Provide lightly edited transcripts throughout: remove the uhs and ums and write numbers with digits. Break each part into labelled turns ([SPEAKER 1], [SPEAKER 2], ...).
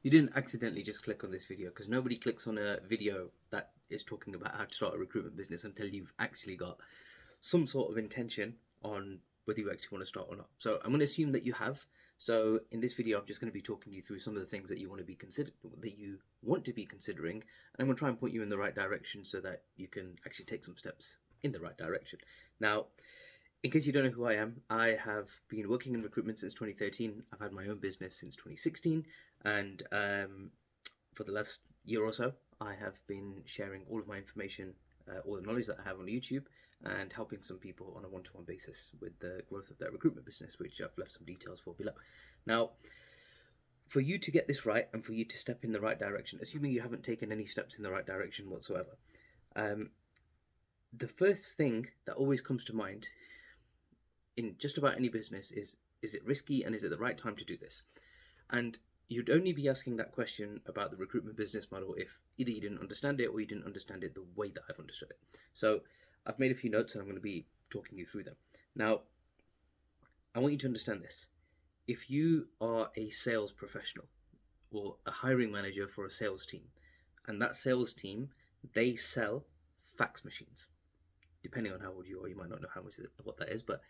[SPEAKER 1] You didn't accidentally just click on this video, because nobody clicks on a video that is talking about how to start a recruitment business until you've actually got some sort of intention on whether you actually want to start or not. So I'm going to assume that you have. So in this video, I'm just going to be talking you through some of the things that you want to be considering, and I'm going to try and point you in the right direction so that you can actually take some steps in the right direction. Now, in case you don't know who I am, I have been working in recruitment since 2013. I've had my own business since 2016, and for the last year or so, I have been sharing all of my information, all the knowledge that I have on YouTube, and helping some people on a one-to-one basis with the growth of their recruitment business, which I've left some details for below. Now, for you to get this right and for you to step in the right direction, assuming you haven't taken any steps in the right direction whatsoever, the first thing that always comes to mind in just about any business is it risky, and is it the right time to do this? And you'd only be asking that question about the recruitment business model if either you didn't understand it or you didn't understand it the way that I've understood it. So I've made a few notes and I'm going to be talking you through them. Now, I want you to understand this. If you are a sales professional or a hiring manager for a sales team, and that sales team, they sell fax machines. Depending on how old you are, you might not know what that is, but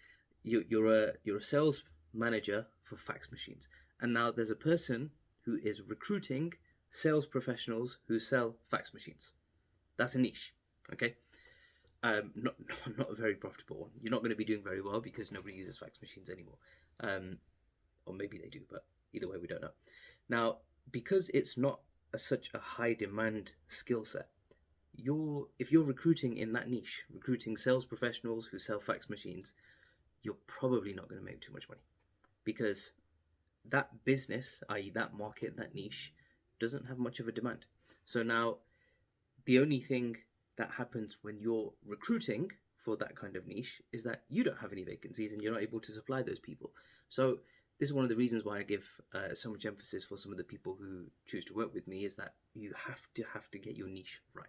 [SPEAKER 1] you're a sales manager for fax machines. And now there's a person who is recruiting sales professionals who sell fax machines. That's a niche, okay? Not a very profitable one. You're not going to be doing very well because nobody uses fax machines anymore. Or maybe they do, but either way, we don't know. Now, because it's not such a high demand skill set, if you're recruiting in that niche, recruiting sales professionals who sell fax machines, you're probably not going to make too much money, because that business, i.e. that market, that niche, doesn't have much of a demand. So now the only thing that happens when you're recruiting for that kind of niche is that you don't have any vacancies and you're not able to supply those people. So this is one of the reasons why I give so much emphasis for some of the people who choose to work with me, is that you have to get your niche right,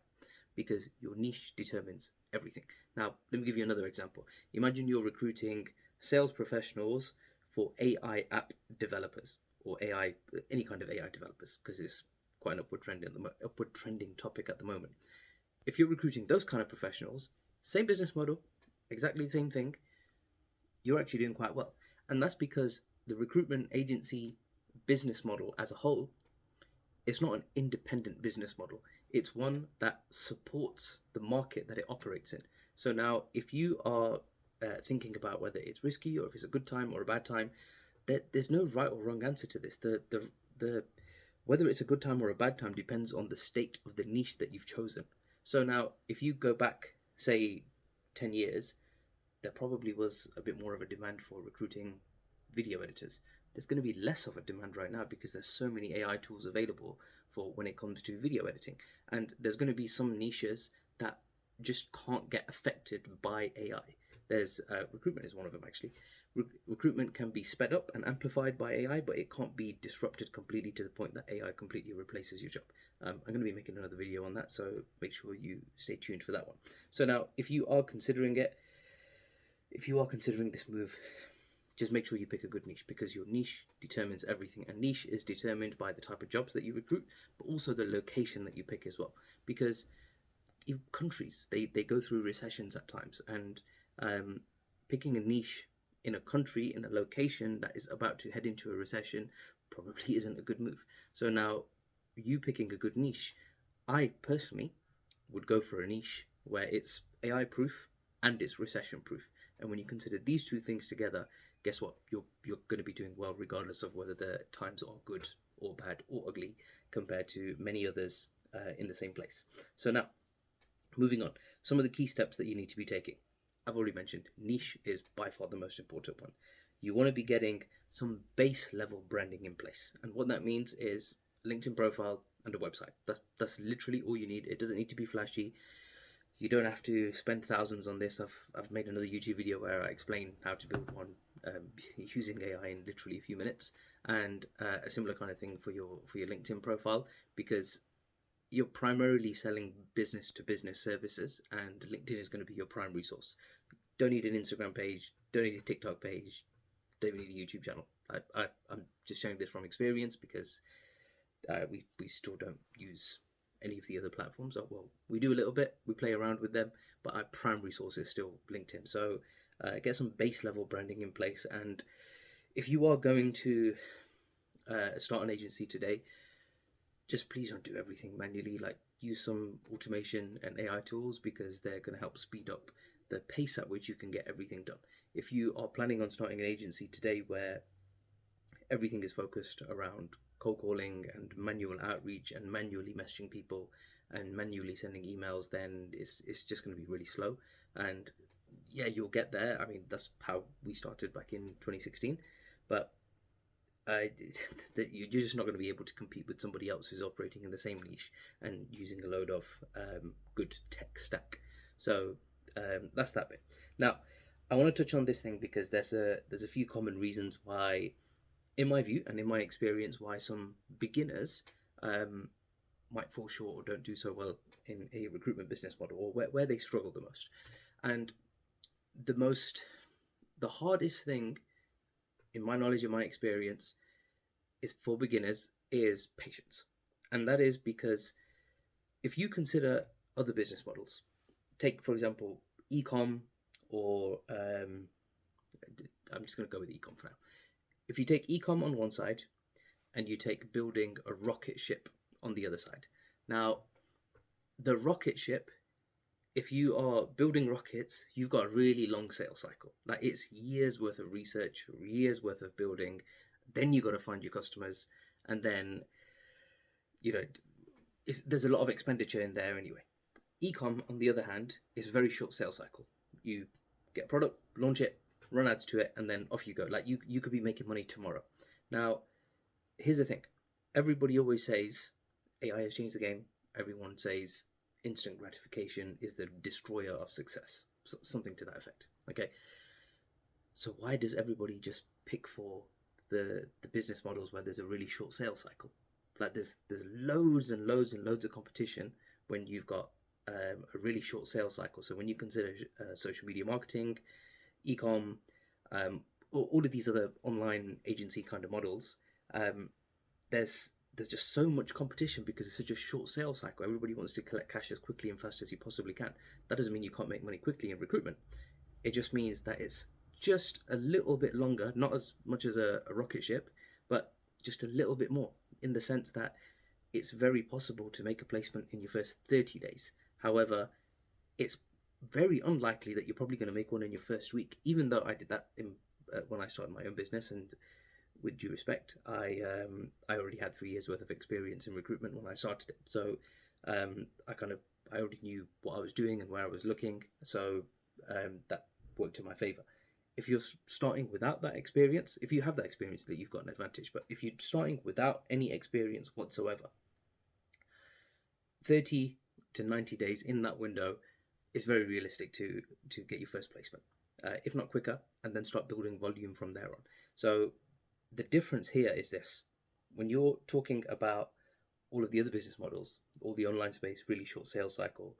[SPEAKER 1] because your niche determines everything. Now, let me give you another example. Imagine you're recruiting sales professionals for AI app developers, or any kind of AI developers, because it's quite an upward trending topic at the moment. If you're recruiting those kind of professionals, same business model, exactly the same thing, you're actually doing quite well. And that's because the recruitment agency business model as a whole, it's not an independent business model. It's one that supports the market that it operates in. So now, if you are thinking about whether it's risky or if it's a good time or a bad time, there's no right or wrong answer to this. The whether it's a good time or a bad time depends on the state of the niche that you've chosen. So now, if you go back, say, 10 years, there probably was a bit more of a demand for recruiting video editors. There's going to be less of a demand right now because there's so many AI tools available for when it comes to video editing. And there's going to be some niches that just can't get affected by AI. There's recruitment is one of them, actually. Recruitment can be sped up and amplified by AI, but it can't be disrupted completely to the point that AI completely replaces your job. I'm going to be making another video on that, so make sure you stay tuned for that one. So now, if you are considering this move, just make sure you pick a good niche, because your niche determines everything. And niche is determined by the type of jobs that you recruit, but also the location that you pick as well. Because countries, they go through recessions at times, and picking a niche in a country, in a location that is about to head into a recession, probably isn't a good move. So now, you picking a good niche, I personally would go for a niche where it's AI proof and it's recession proof. And when you consider these two things together, guess what? You're going to be doing well regardless of whether the times are good or bad or ugly compared to many others in the same place. So now, moving on, some of the key steps that you need to be taking. I've already mentioned niche is by far the most important one. You want to be getting some base level branding in place. And what that means is LinkedIn profile and a website. That's literally all you need. It doesn't need to be flashy. You don't have to spend thousands on this. I've made another YouTube video where I explain how to build one using AI in literally a few minutes, and a similar kind of thing for your LinkedIn profile, because you're primarily selling business to business services, and LinkedIn is going to be your primary source. Don't need an Instagram page, don't need a TikTok page, don't even need a YouTube channel. I'm just sharing this from experience because We still don't use any of the other platforms. Well, we do a little bit. We play around with them, but our primary source is still LinkedIn. So get some base level branding in place. And if you are going to start an agency today, just please don't do everything manually. Like, use some automation and AI tools, because they're going to help speed up the pace at which you can get everything done. If you are planning on starting an agency today where everything is focused around cold calling and manual outreach and manually messaging people and manually sending emails, then it's just going to be really slow. And yeah, you'll get there. I mean, that's how we started back in 2016, but you're just not going to be able to compete with somebody else who's operating in the same niche and using a load of good tech stack. So that's that bit. Now, I want to touch on this thing because there's a few common reasons why, in my view and in my experience, why some beginners might fall short or don't do so well in a recruitment business model, or where they struggle the most. And the hardest thing, in my knowledge and my experience, is for beginners is patience. And that is because if you consider other business models, take for example ecom, or I'm just going to go with ecom for now. If you take ecom on one side and you take building a rocket ship on the other side. Now, the rocket ship, if you are building rockets, you've got a really long sales cycle. Like, it's years worth of research, years worth of building. Then you got to find your customers, and then there's a lot of expenditure in there anyway. Ecom, on the other hand, is a very short sales cycle. You get a product, launch it, run ads to it, and then off you go. Like, you could be making money tomorrow. Now, here's the thing. Everybody always says AI has changed the game. Everyone says instant gratification is the destroyer of success. Something to that effect. Okay. So why does everybody just pick for the business models where there's a really short sales cycle? Like, there's loads and loads and loads of competition when you've got a really short sales cycle. So when you consider social media marketing, ecom, all of these other online agency kind of models, there's just so much competition because it's such a short sales cycle. Everybody wants to collect cash as quickly and fast as you possibly can. That doesn't mean you can't make money quickly in recruitment. It just means that it's just a little bit longer, not as much as a rocket ship, but just a little bit more, in the sense that it's very possible to make a placement in your first 30 days. However, it's very unlikely that you're probably going to make one in your first week, even though I did that when I started my own business. And with due respect, I already had 3 years worth of experience in recruitment when I started it. So I already knew what I was doing and where I was looking. So that worked in my favor. If you're starting without that experience, if you have that experience, that you've got an advantage. But if you're starting without any experience whatsoever, 30 to 90 days in that window is very realistic to get your first placement, if not quicker, and then start building volume from there on. So the difference here is this: when you're talking about all of the other business models, all the online space, really short sales cycle,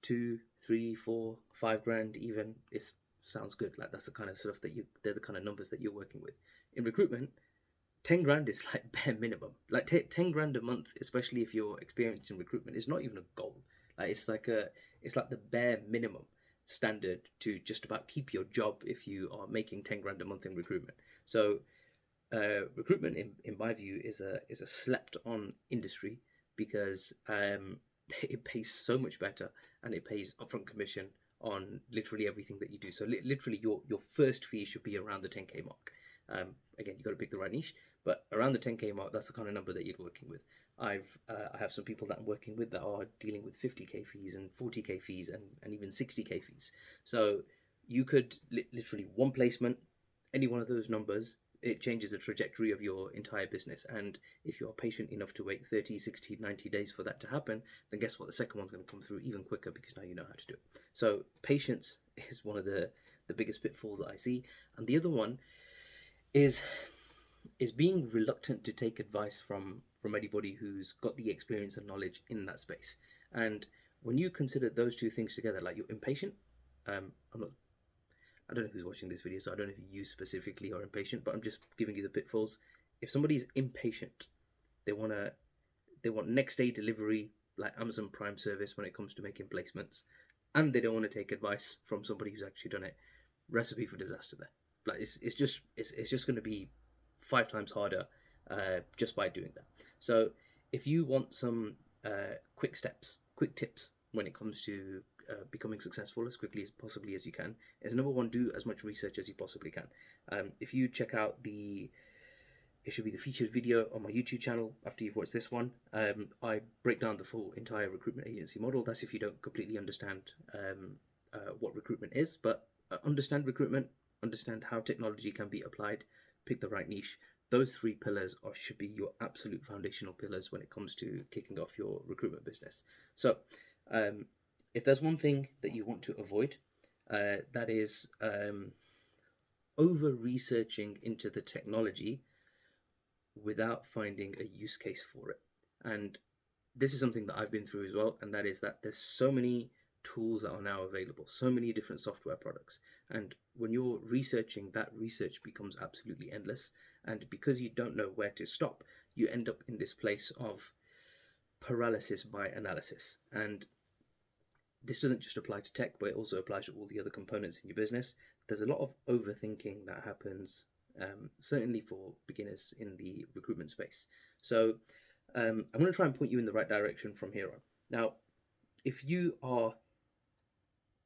[SPEAKER 1] 2, 3, 4, 5 grand even, it sounds good. Like, that's the kind of stuff they're the kind of numbers that you're working with. In recruitment, 10 grand is like bare minimum. Like 10 grand a month, especially if you're experienced in recruitment, is not even a goal. Like, it's like the bare minimum standard to just about keep your job if you are making 10 grand a month in recruitment. So recruitment, in my view, is a slept on industry, because it pays so much better, and it pays upfront commission on literally everything that you do. So literally your first fee should be around the 10k mark. Again, you got to pick the right niche, but around the 10k mark, that's the kind of number that you're working with. I have some people that I'm working with that are dealing with 50k fees and 40k fees and even 60k fees. So you could literally one placement, any one of those numbers, it changes the trajectory of your entire business. And if you're patient enough to wait 30, 60, 90 days for that to happen, then guess what? The second one's going to come through even quicker, because now you know how to do it. So patience is one of the biggest pitfalls that I see. And the other one is being reluctant to take advice from anybody who's got the experience and knowledge in that space. And when you consider those two things together, like, you're impatient, I don't know who's watching this video, so I don't know if you specifically are impatient, but I'm just giving you the pitfalls. If somebody's impatient, they want to they want next day delivery, like Amazon Prime service when it comes to making placements, and they don't want to take advice from somebody who's actually done it. Recipe for disaster there. Like it's just going to be 5 times harder just by doing that. So if you want some quick steps, quick tips when it comes to becoming successful as quickly as possibly as you can, is number one, do as much research as you possibly can. If you check out it should be the featured video on my YouTube channel after you've watched this one. I break down the full entire recruitment agency model. That's if you don't completely understand what recruitment is, but understand recruitment, understand how technology can be applied, pick the right niche. Those 3 pillars should be your absolute foundational pillars when it comes to kicking off your recruitment business. So if there's one thing that you want to avoid, that is over researching into the technology without finding a use case for it. And this is something that I've been through as well, and that is that there's so many tools that are now available, so many different software products, and when you're researching, that research becomes absolutely endless, and because you don't know where to stop, you end up in this place of paralysis by analysis. And this doesn't just apply to tech, but it also applies to all the other components in your business. There's a lot of overthinking that happens, certainly for beginners in the recruitment space. So I'm going to try and point you in the right direction from here on. Now, if you are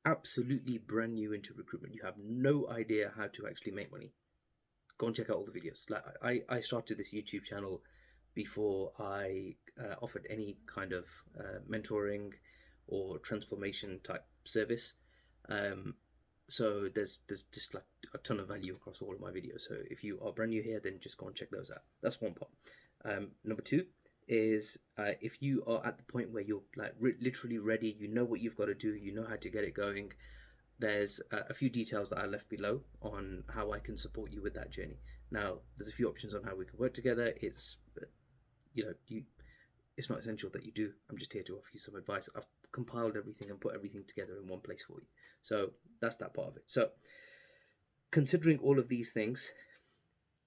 [SPEAKER 1] absolutely brand new into recruitment, you have no idea how to actually make money, go and check out all the videos. Like I started this YouTube channel before I offered any kind of mentoring or transformation type service. So there's just like a ton of value across all of my videos. So if you are brand new here, then just go and check those out. That's one part. Number 2 is if you are at the point where you're like literally ready, you know what you've got to do, you know how to get it going. There's a few details that I left below on how I can support you with that journey. Now, there's a few options on how we can work together. It's it's not essential that you do. I'm just here to offer you some advice. I've compiled everything and put everything together in one place for you. So that's that part of it. So considering all of these things,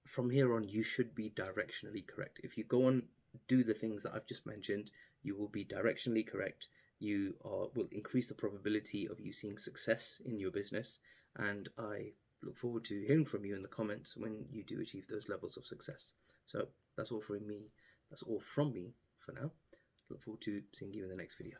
[SPEAKER 1] from here on, you should be directionally correct. If you go on, do the things that I've just mentioned, you will be directionally correct. You will increase the probability of you seeing success in your business. And I look forward to hearing from you in the comments when you do achieve those levels of success. So that's all from me. That's all from me for now. Look forward to seeing you in the next video.